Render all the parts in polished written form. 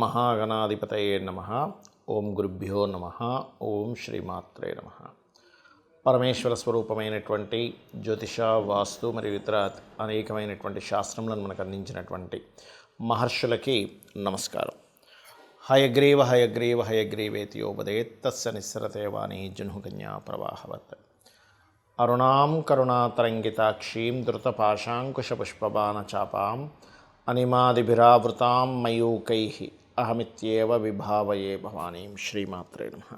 మహాగణాధిపతయే నమః. ఓం గురుభ్యో నమః. ఓం శ్రీమాత్రే నమః. పరమేశ్వర స్వరూపమైనటువంటి జ్యోతిష, వాస్తు మరియు ఇతర అనేకమైనటువంటి శాస్త్రములను మనకు అందించినటువంటి మహర్షులకి నమస్కారం. హయగ్రీవ హయగ్రీవ హయగ్రీవేతియోపదేత్ తస్య నిస్సరతే వాణి జహ్నుకన్యా ప్రవాహవత్. అరుణాం కరుణాతరంగితాక్షీం ధృతపాశాంకుశపుష్పబాణచాపాం అనిమాదిభిరావృతాం మయూకైః అహమిత్యేవ విభావయే భవానీం. శ్రీమాత్రే నమః.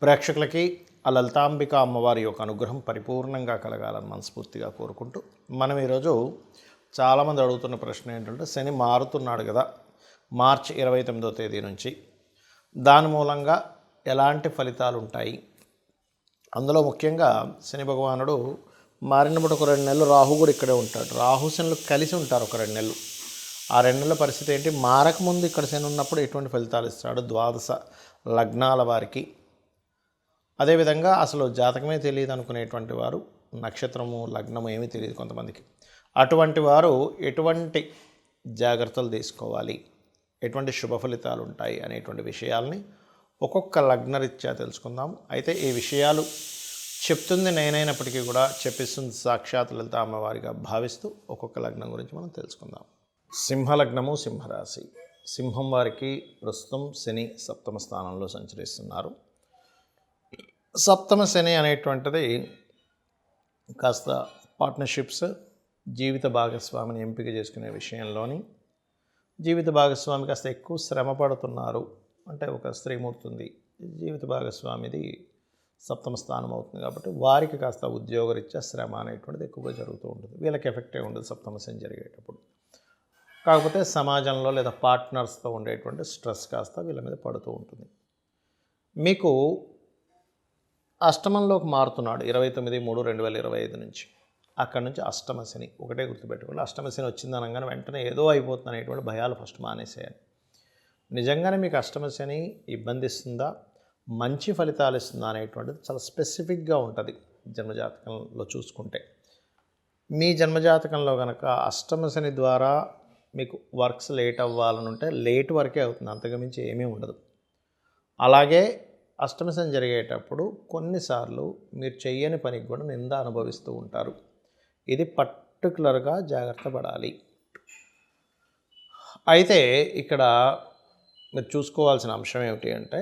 ప్రేక్షకులకి ఆ లలితాంబిక అమ్మవారి యొక్క అనుగ్రహం పరిపూర్ణంగా కలగాలని మనస్ఫూర్తిగా కోరుకుంటూ, మనం ఈరోజు చాలామంది అడుగుతున్న ప్రశ్న ఏంటంటే, శని మారుతున్నాడు కదా మార్చి 29వ తేదీ నుంచి, దాని మూలంగా ఎలాంటి ఫలితాలు ఉంటాయి? అందులో ముఖ్యంగా శని భగవానుడు మారినప్పుడు ఒక 2 నెలలు రాహు కూడా ఇక్కడే ఉంటాడు. రాహు శనులు కలిసి ఉంటారు ఒక 2 నెలలు. ఆ 2 నెలల పరిస్థితి ఏంటి? మారకముందు ఇక్కడ శని ఉన్నప్పుడు ఎటువంటి ఫలితాలు ఇస్తాడు ద్వాదశ లగ్నాల వారికి? అదేవిధంగా అసలు జాతకమే తెలియదు అనుకునేటువంటి వారు, నక్షత్రము లగ్నము ఏమీ తెలియదు కొంతమందికి, అటువంటి వారు ఎటువంటి జాగ్రత్తలు తీసుకోవాలి, ఎటువంటి శుభ ఫలితాలు ఉంటాయి అనేటువంటి విషయాల్ని ఒక్కొక్క లగ్నరీత్యా తెలుసుకుందాం. అయితే ఈ విషయాలు చెప్తుంది నేనైనప్పటికీ కూడా చెప్పిస్తుంది సాక్షాత్ లలిత అమ్మవారిగా భావిస్తూ ఒక్కొక్క లగ్నం గురించి మనం తెలుసుకుందాం. సింహలగ్నము, సింహరాశి. సింహం వారికి ప్రస్తుతం శని సప్తమ స్థానంలో సంచరిస్తున్నారు. సప్తమ శని అనేటువంటిది కాస్త పార్ట్నర్షిప్స్, జీవిత భాగస్వామిని ఎంపిక చేసుకునే విషయంలోని జీవిత భాగస్వామి కాస్త ఎక్కువ శ్రమ పడుతున్నారు. అంటే ఒక స్త్రీమూర్తి ఉంది, జీవిత భాగస్వామిది సప్తమ స్థానం అవుతుంది కాబట్టి వారికి కాస్త ఉద్యోగరీత్యా శ్రమ అనేటువంటిది ఎక్కువగా జరుగుతూ ఉంటుంది. వీళ్ళకి ఎఫెక్టే ఉండదు సప్తమ శని జరిగేటప్పుడు. కాకపోతే సమాజంలో లేదా పార్ట్నర్స్తో ఉండేటువంటి స్ట్రెస్ కాస్త వీళ్ళ మీద పడుతూ ఉంటుంది. మీకు అష్టమంలోకి మారుతున్నాడు 29/3/2025 నుంచి. అక్కడి నుంచి అష్టమ శని. ఒకటే గుర్తుపెట్టుకోండి, అష్టమ శని వచ్చిందనగానే వెంటనే ఏదో అయిపోతుంది అనేటువంటి భయాలు ఫస్ట్ మానేసేయాలి. నిజంగానే మీకు అష్టమ శని ఇబ్బంది ఇస్తుందా, మంచి ఫలితాలు ఇస్తుందా అనేటువంటిది చాలా స్పెసిఫిక్గా ఉంటుంది జన్మజాతకంలో చూసుకుంటే. మీ జన్మజాతకంలో కనుక అష్టమ శని ద్వారా మీకు వర్క్స్ లేట్ అవ్వాలని ఉంటే లేట్ వరకే అవుతుంది, అంతకుమించి ఏమీ ఉండదు. అలాగే అష్టమ శని జరిగేటప్పుడు కొన్నిసార్లు మీరు చెయ్యని పనికి కూడా నింద అనుభవిస్తూ ఉంటారు. ఇది పర్టికులర్గా జాగ్రత్త పడాలి. అయితే ఇక్కడ మీరు చూసుకోవాల్సిన అంశం ఏమిటి అంటే,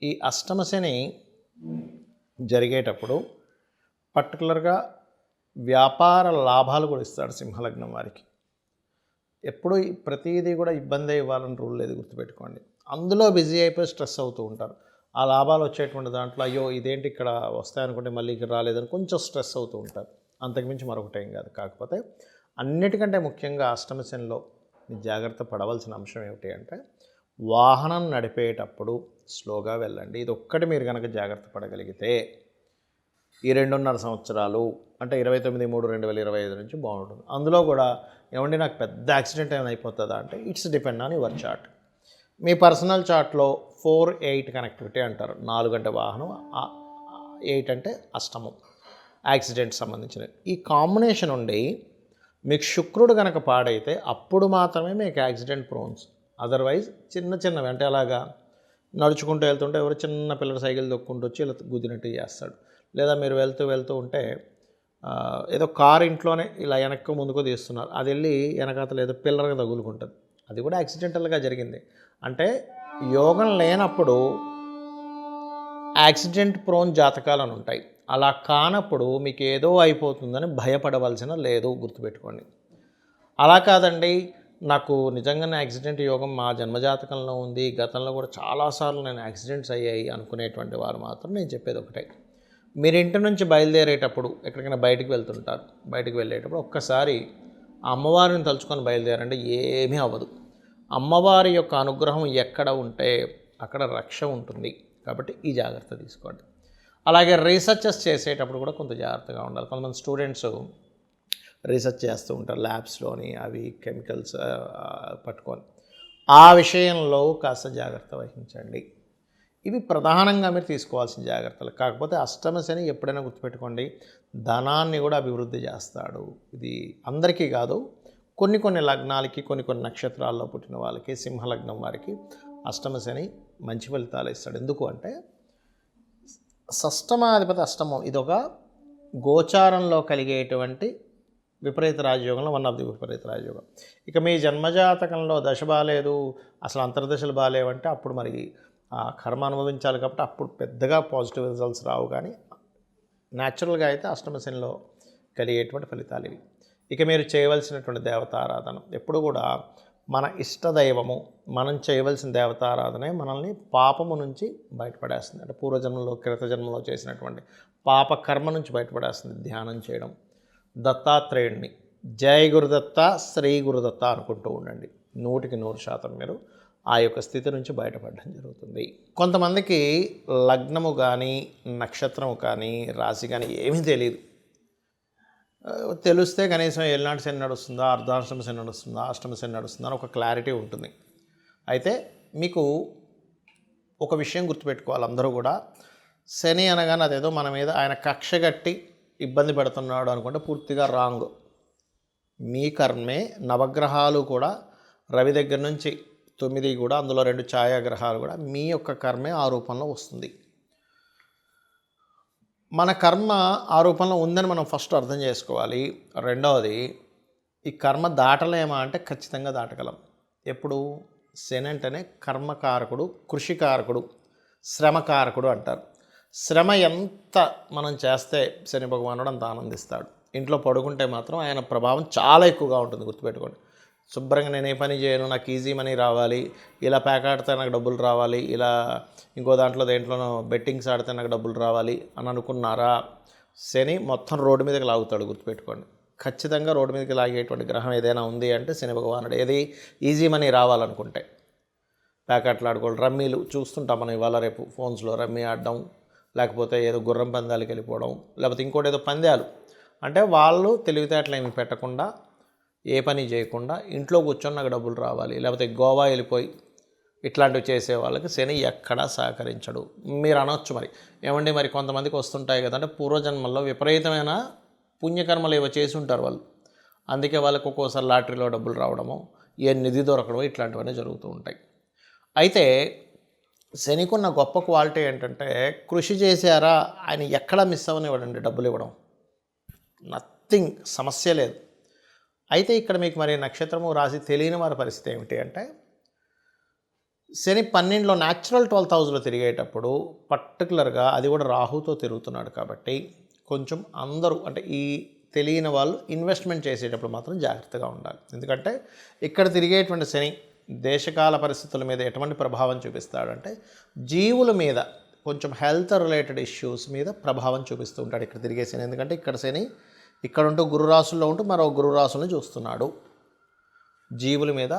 ఈ అష్టమ శని జరిగేటప్పుడు పర్టికులర్గా వ్యాపార లాభాలు కూడా ఇస్తాడు సింహలగ్నం వారికి. ఎప్పుడు ప్రతిదీ కూడా ఇబ్బంది ఇవ్వాలని రూల్ లేదు, గుర్తుపెట్టుకోండి. అందులో బిజీ అయిపోయి స్ట్రెస్ అవుతూ ఉంటారు. ఆ లాభాలు వచ్చేటువంటి దాంట్లో అయ్యో ఇదేంటి ఇక్కడ వస్తాయనుకుంటే మళ్ళీ ఇక్కడ రాలేదని కొంచెం స్ట్రెస్ అవుతూ ఉంటారు. అంతకుమించి మరొకటి ఏం కాదు. కాకపోతే అన్నిటికంటే ముఖ్యంగా అష్టమ శనిలో జాగ్రత్త పడవలసిన అంశం ఏమిటి అంటే, వాహనం నడిపేటప్పుడు స్లోగా వెళ్ళండి. ఇది ఒక్కటి మీరు కనుక జాగ్రత్త పడగలిగితే ఈ 2.5 సంవత్సరాలు అంటే 29/3/2025 నుంచి బాగుంటుంది. అందులో కూడా ఏమండి నాకు పెద్ద యాక్సిడెంట్ ఏమైనా అయిపోతుందా అంటే, it's depend on your chart. మీ పర్సనల్ చార్ట్లో 4-8 కనెక్టివిటీ అంటారు. 4 అంటే వాహనం, 8 అంటే అష్టమం, యాక్సిడెంట్ సంబంధించినవి. ఈ కాంబినేషన్ ఉండి మీకు శుక్రుడు కనుక పాడైతే అప్పుడు మాత్రమే మీకు యాక్సిడెంట్ ప్రోన్స్. అదర్వైజ్ చిన్నవి అంటే అలాగా నడుచుకుంటూ వెళ్తుంటే ఎవరు చిన్న పిల్లలు సైకిల్ దొక్కుంటూ వచ్చి ఇలా గుద్దినట్టు చేస్తాడు. లేదా మీరు వెళ్తూ ఉంటే ఏదో కారు ఇంట్లోనే ఇలా వెనక్కు ముందుకు తీస్తున్నారు, అది వెళ్ళి వెనకాతలు ఏదో పిల్లర్గా తగులుకుంటుంది. అది కూడా యాక్సిడెంటల్గా జరిగింది. అంటే యోగం లేనప్పుడు యాక్సిడెంట్ ప్రోన్ జాతకాలను ఉంటాయి. అలా కానప్పుడు మీకు ఏదో అయిపోతుందని భయపడవలసిన లేదు, గుర్తుపెట్టుకోండి. అలా కాదండి, నాకు నిజంగానే యాక్సిడెంట్ యోగం మా జన్మజాతకంలో ఉంది, గతంలో కూడా చాలాసార్లు నేను యాక్సిడెంట్స్ అయ్యాయి అనుకునేటువంటి వారు మాత్రం నేను చెప్పేది ఒకటే, మీరు ఇంటి నుంచి బయలుదేరేటప్పుడు ఎక్కడికైనా బయటికి వెళ్తుంటారు, బయటికి వెళ్ళేటప్పుడు ఒక్కసారి ఆ అమ్మవారిని తలుచుకొని బయలుదేరండి, ఏమీ అవ్వదు. అమ్మవారి యొక్క అనుగ్రహం ఎక్కడ ఉంటే అక్కడ రక్ష ఉంటుంది. కాబట్టి ఈ జాగ్రత్త తీసుకోండి. అలాగే రీసెర్చెస్ చేసేటప్పుడు కూడా కొంత జాగ్రత్తగా ఉండాలి. కొంతమంది స్టూడెంట్స్ రీసెర్చ్ చేస్తూ ఉంటారు ల్యాబ్స్లోని, అవి కెమికల్స్ పట్టుకొని. ఆ విషయంలో కాస్త జాగ్రత్త వహించండి. ఇవి ప్రధానంగా మీరు తీసుకోవాల్సిన జాగ్రత్తలు. కాకపోతే అష్టమ శని ఎప్పుడైనా గుర్తుపెట్టుకోండి, ధనాన్ని కూడా అభివృద్ధి చేస్తాడు. ఇది అందరికీ కాదు, కొన్ని లగ్నాలకి కొన్ని నక్షత్రాల్లో పుట్టిన వాళ్ళకి సింహలగ్నం వారికి అష్టమ శని మంచి ఫలితాలు ఇస్తాడు. ఎందుకు అంటే షష్టమాధిపతి అష్టమం ఇదొక గోచారంలో కలిగేటువంటి విపరీత రాజయోగంలో వన్ ఆఫ్ ది విపరీత రాజయోగం. ఇక మీ జన్మజాతకంలో దశ బాగాలేదు, అసలు అంతర్దశలు బాగాలేవంటే అప్పుడు మరి ఆ కర్మ అనుభవించాలి కాబట్టి అప్పుడు పెద్దగా పాజిటివ్ రిజల్ట్స్ రావు. కానీ న్యాచురల్గా అయితే అష్టమ శనిలో కలిగేటువంటి ఫలితాలు ఇవి. ఇక మీరు చేయవలసినటువంటి దేవతారాధన ఎప్పుడు కూడా మన ఇష్టదైవము, మనం చేయవలసిన దేవతారాధనే మనల్ని పాపము నుంచి బయటపడేస్తుంది. అంటే పూర్వజన్మలో కృతజన్మలో చేసినటువంటి పాప కర్మ నుంచి బయటపడేస్తుంది ధ్యానం చేయడం. దత్తాత్రేయుడిని జై గురుదత్త శ్రీ గురుదత్త అనుకుంటూ ఉండండి. 100% మీరు ఆ యొక్క స్థితి నుంచి బయటపడడం జరుగుతుంది. కొంతమందికి లగ్నము కానీ నక్షత్రము కానీ రాశి కానీ ఏమీ తెలియదు. తెలిస్తే కనీసం ఏలినాటి శని నడుస్తుందా, అర్ధాష్టమ శని నడుస్తుందా, అష్టమ శని నడుస్తుందా అని ఒక క్లారిటీ ఉంటుంది. అయితే మీకు ఒక విషయం గుర్తుపెట్టుకోవాలి, అందరూ కూడా శని అనగానే అదేదో మన మీద ఆయన కక్ష కట్టి ఇబ్బంది పెడుతున్నాడు అనుకుంటే పూర్తిగా రాంగ్. మీ కర్మే నవగ్రహాలు కూడా రవి దగ్గర నుంచి 9 కూడా, అందులో 2 ఛాయాగ్రహాలు కూడా మీ యొక్క కర్మే ఆ రూపంలో వస్తుంది. మన కర్మ ఆ రూపంలో ఉందని మనం ఫస్ట్ అర్థం చేసుకోవాలి. రెండవది, ఈ కర్మ దాటలేమా అంటే ఖచ్చితంగా దాటగలం. ఎప్పుడు? శని అంటేనే కర్మకారకుడు, కృషికారకుడు, శ్రమకారకుడు అంటారు. శ్రమ ఎంత మనం చేస్తే శని భగవానుడు అంత ఆనందిస్తాడు. ఇంట్లో పడుకుంటే మాత్రం ఆయన ప్రభావం చాలా ఎక్కువగా ఉంటుంది, గుర్తుపెట్టుకోండి. శుభ్రంగా నేను ఏ పని చేయను, నాకు ఈజీ మనీ రావాలి, ఇలా ప్యాక్ ఆడితే నాకు డబ్బులు రావాలి, ఇలా ఇంకో దేంట్లోనో బెట్టింగ్స్ ఆడితే నాకు డబ్బులు రావాలి అని అనుకున్నారా, శని మొత్తం రోడ్డు మీదకి లాగుతాడు, గుర్తుపెట్టుకోండి. ఖచ్చితంగా రోడ్డు మీదకి లాగేటువంటి గ్రహం ఏదైనా ఉంది అంటే శని భగవానుడు. ఏది? ఈజీ మనీ రావాలనుకుంటే ప్యాకెట్లు ఆడుకోవడం, రమ్మీలు చూస్తుంటాం మనం ఇవాళ రేపు ఫోన్స్లో, రమ్మీ ఆడడం, లేకపోతే ఏదో గుర్రం పందాలకి వెళ్ళిపోవడం, లేకపోతే ఇంకోటి ఏదో పందాలు. అంటే వాళ్ళు తెలివితేటలు ఏమి పెట్టకుండా, ఏ పని చేయకుండా ఇంట్లో కూర్చొని నాకు డబ్బులు రావాలి, లేకపోతే గోవా వెళ్ళిపోయి ఇట్లాంటివి చేసే వాళ్ళకి శని ఎక్కడా సహకరించడు. మీరు అనొచ్చు మరి, ఏమండి మరి కొంతమందికి వస్తుంటాయి కదంటే పూర్వజన్మల్లో విపరీతమైన పుణ్యకర్మలు ఏవో చేసి ఉంటారు వాళ్ళు, అందుకే వాళ్ళకి ఒక్కోసారి లాటరీలో డబ్బులు రావడము, ఏ నిధి దొరకడమో ఇట్లాంటివన్నీ జరుగుతూ ఉంటాయి. అయితే శనికున్న గొప్ప క్వాలిటీ ఏంటంటే కృషి చేశారా ఆయన ఎక్కడా మిస్ అవ్వనివ్వడండి డబ్బులు ఇవ్వడం, నథింగ్, సమస్య లేదు. అయితే ఇక్కడ మీకు మరి నక్షత్రము రాశి తెలియని వారి పరిస్థితి ఏమిటి అంటే శని 12లో న్యాచురల్ 12th హౌస్లో తిరిగేటప్పుడు పర్టికులర్గా అది కూడా రాహుతో తిరుగుతున్నాడు కాబట్టి కొంచెం అందరూ అంటే ఈ తెలియని వాళ్ళు ఇన్వెస్ట్మెంట్ చేసేటప్పుడు మాత్రం జాగ్రత్తగా ఉండాలి. ఎందుకంటే ఇక్కడ తిరిగేటువంటి శని దేశకాల పరిస్థితుల మీద ఎటువంటి ప్రభావం చూపిస్తాడంటే జీవుల మీద కొంచెం హెల్త్ రిలేటెడ్ ఇష్యూస్ మీద ప్రభావం చూపిస్తూ ఉంటాడు ఇక్కడ తిరిగే శని. ఎందుకంటే ఇక్కడ శని ఇక్కడ ఉంటూ గురురాశుల్లో ఉంటూ మరో గురురాశులను చూస్తున్నాడు, జీవుల మీద,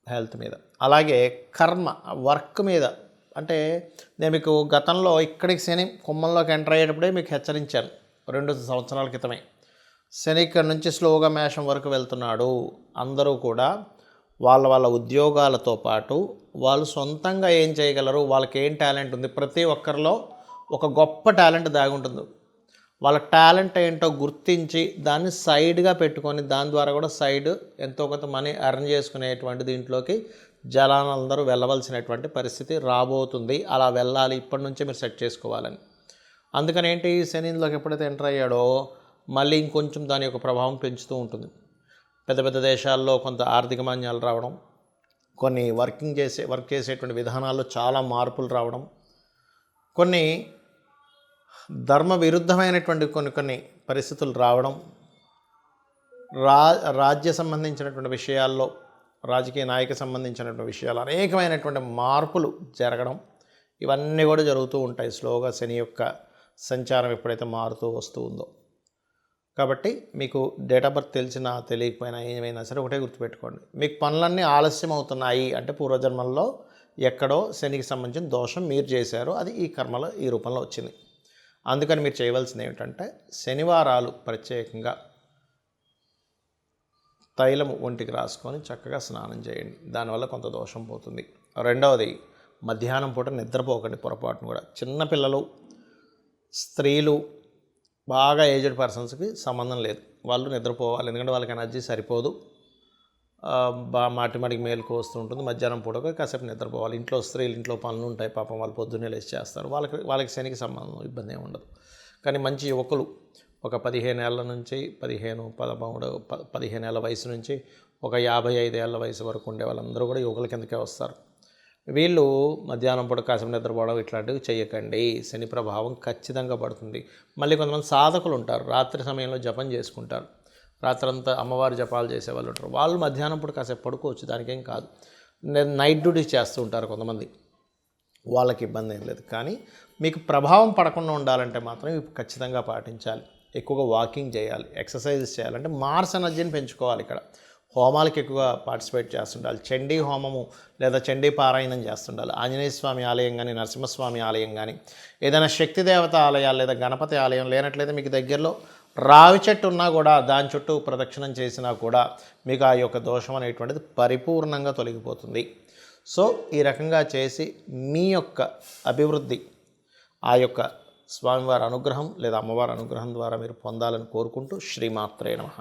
హెల్త్ మీద. అలాగే కర్మ, వర్క్ మీద. అంటే నేను మీకు గతంలో ఇక్కడికి శని కుంభంలోకి ఎంటర్ అయ్యేటప్పుడే మీకు హెచ్చరించాను 2 సంవత్సరాల క్రితమే. శని ఇక్కడ నుంచి స్లోగా మేషం వరకు వెళ్తున్నాడు. అందరూ కూడా వాళ్ళ ఉద్యోగాలతో పాటు వాళ్ళు సొంతంగా ఏం చేయగలరు, వాళ్ళకి ఏం టాలెంట్ ఉంది, ప్రతి ఒక్కరిలో ఒక గొప్ప టాలెంట్ దాగి ఉంటుంది. వాళ్ళ టాలెంట్ ఏంటో గుర్తించి దాన్ని సైడ్గా పెట్టుకొని దాని ద్వారా కూడా సైడ్ ఎంతో కొంత మనీ ఎర్న్ చేసుకునేటువంటి దీంట్లోకి జనాలందరూ వెళ్ళవలసినటువంటి పరిస్థితి రాబోతుంది. అలా వెళ్ళాలి, ఇప్పటి నుంచే మీరు సెట్ చేసుకోవాలని. అందుకని ఏంటి, శనిలోకి ఎప్పుడైతే ఎంటర్ అయ్యాడో మళ్ళీ ఇంకొంచెం దాని యొక్క ప్రభావం పెంచుతూ ఉంటుంది. పెద్ద పెద్ద దేశాల్లో కొంత ఆర్థిక మాన్యాలు రావడం, కొన్ని వర్క్ చేసేటువంటి విధానాల్లో చాలా మార్పులు రావడం, కొన్ని ధర్మ విరుద్ధమైనటువంటి కొన్ని పరిస్థితులు రావడం, రాజ్య సంబంధించినటువంటి విషయాల్లో, రాజకీయ నాయకు సంబంధించినటువంటి విషయాలు అనేకమైనటువంటి మార్పులు జరగడం, ఇవన్నీ కూడా జరుగుతూ ఉంటాయి స్లోగా శని యొక్క సంచారం ఎప్పుడైతే మారుతూ వస్తూ ఉందో. కాబట్టి మీకు డేట్ ఆఫ్ బర్త్ తెలిసినా తెలియకపోయినా ఏమైనా సరే ఒకటే గుర్తుపెట్టుకోండి, మీకు పనులన్నీ ఆలస్యం అవుతున్నాయి అంటే పూర్వజన్మల్లో ఎక్కడో శనికి సంబంధించిన దోషం మీరు చేశారు, అది ఈ కర్మలో ఈ రూపంలో వచ్చింది. అందుకని మీరు చేయవలసింది ఏమిటంటే శనివారాలు ప్రత్యేకంగా తైలము ఒంటికి రాసుకొని చక్కగా స్నానం చేయండి, దానివల్ల కొంత దోషం పోతుంది. రెండవది, మధ్యాహ్నం పూట నిద్రపోకండి పొరపాటును కూడా. చిన్నపిల్లలు, స్త్రీలు, బాగా ఏజ్డ్ పర్సన్స్కి సంబంధం లేదు, వాళ్ళు నిద్రపోవాలి, ఎందుకంటే వాళ్ళకి ఎనర్జీ సరిపోదు. మాటి మాటికి మేలుకు వస్తూ ఉంటుంది. మధ్యాహ్నం పూట కాసేపు నిద్రపోవాలి. ఇంట్లో స్త్రీలు ఇంట్లో పనులు ఉంటాయి, పాపం వాళ్ళు పొద్దున్నే లేచి చేస్తారు. వాళ్ళకి శనికి సంబంధం ఇబ్బంది ఏమి ఉండదు. కానీ మంచి యువకులు ఒక 15 ఏళ్ళ నుంచి 15 ఏళ్ళ వయసు నుంచి ఒక 55 ఏళ్ళ వయసు వరకు ఉండే వాళ్ళందరూ కూడా యువకుల కిందకే వస్తారు. వీళ్ళు మధ్యాహ్నం పూట కాసేపు నిద్రపోవడం ఇట్లాంటివి చేయకండి. శని ప్రభావం ఖచ్చితంగా పడుతుంది. మళ్ళీ కొంతమంది సాధకులు ఉంటారు, రాత్రి సమయంలో జపం చేసుకుంటారు, రాత్రంతా అమ్మవారి జపాలు చేసేవాళ్ళు ఉంటారు. వాళ్ళు మధ్యాహ్నం పూట కాసేపు పడుకోవచ్చు, దానికేం కాదు. నైట్ డ్యూటీస్ చేస్తూ ఉంటారు కొంతమంది, వాళ్ళకి ఇబ్బంది ఏం లేదు. కానీ మీకు ప్రభావం పడకుండా ఉండాలంటే మాత్రం ఇవి ఖచ్చితంగా పాటించాలి. ఎక్కువగా వాకింగ్ చేయాలి, ఎక్సర్సైజెస్ చేయాలంటే మార్స్ ఎనర్జీని పెంచుకోవాలి. ఇక్కడ హోమాలకు ఎక్కువగా పార్టిసిపేట్ చేస్తుండాలి. చండీ హోమము లేదా చండీ పారాయణం చేస్తుండాలి. ఆంజనేయ స్వామి ఆలయం కానీ, నరసింహస్వామి ఆలయం కానీ, ఏదైనా శక్తి దేవత ఆలయాలు లేదా గణపతి ఆలయం లేనట్లయితే మీకు దగ్గరలో రావి చెట్టు ఉన్నా కూడా దాని చుట్టూ ప్రదక్షిణం చేసినా కూడా మీకు ఆ యొక్క దోషం అనేటువంటిది పరిపూర్ణంగా తొలగిపోతుంది. సో ఈ రకంగా చేసి మీ యొక్క అభివృద్ధి ఆ యొక్క స్వామివారి అనుగ్రహం లేదా అమ్మవారి అనుగ్రహం ద్వారా మీరు పొందాలని కోరుకుంటూ శ్రీమాత్రే నమః.